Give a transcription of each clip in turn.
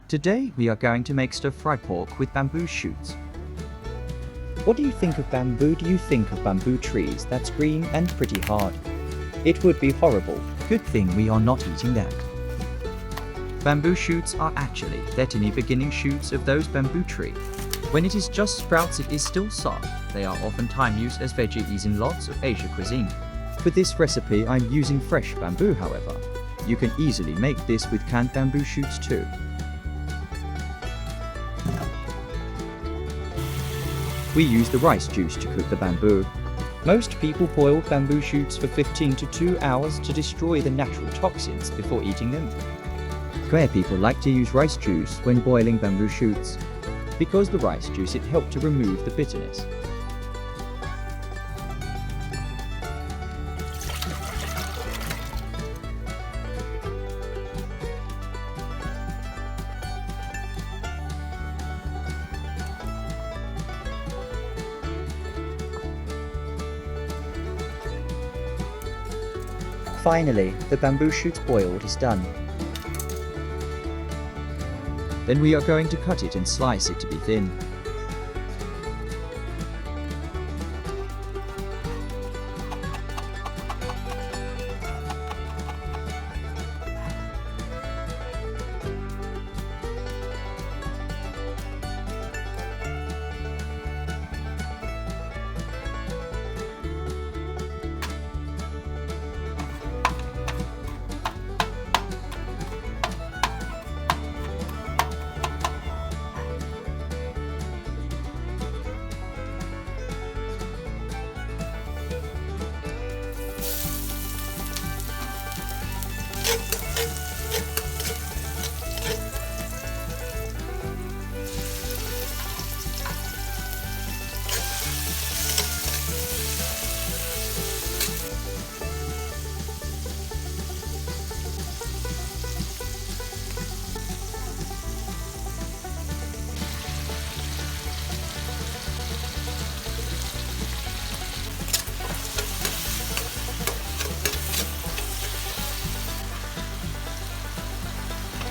Today we are going to make stir-fry pork with bamboo shoots. What do you think of bamboo? Do you think of bamboo trees that's green and pretty hard? It would be horrible. Good thing we are not eating that. Bamboo shoots are actually the tiny beginning shoots of those bamboo tree. When it is just sprouts, it is still soft. They are oftentimes used as veggies in lots of Asian cuisine. For this recipe, I'm using fresh bamboo, however. You can easily make this with canned bamboo shoots too. We use the rice juice to cook the bamboo. Most people boil bamboo shoots for 15 to 2 hours to destroy the natural toxins before eating them. Khmer people like to use rice juice when boiling bamboo shoots. Because the rice juice, it helped to remove the bitterness. Finally, the bamboo shoots boiled is done. Then we are going to cut it and slice it to be thin.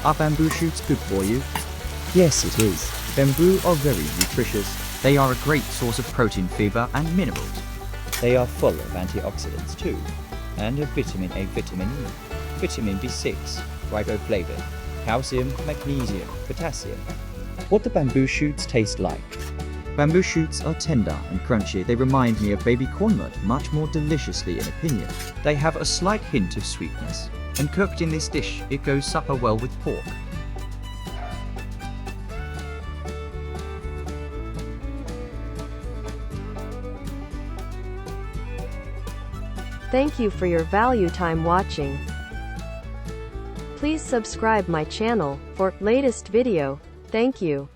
Are bamboo shoots good for you? Yes, it is. Bamboo are very nutritious. They are a great source of protein, fiber and minerals. They are full of antioxidants too, and of vitamin A, vitamin E, vitamin B6, riboflavin, calcium, magnesium, potassium. What do bamboo shoots taste like? Bamboo shoots are tender and crunchy. They remind me of baby corn mud, much more deliciously in opinion. They have a slight hint of sweetness, and cooked in this dish, it goes super well with pork. Thank you for your value time watching. Please subscribe my channel for latest video. Thank you.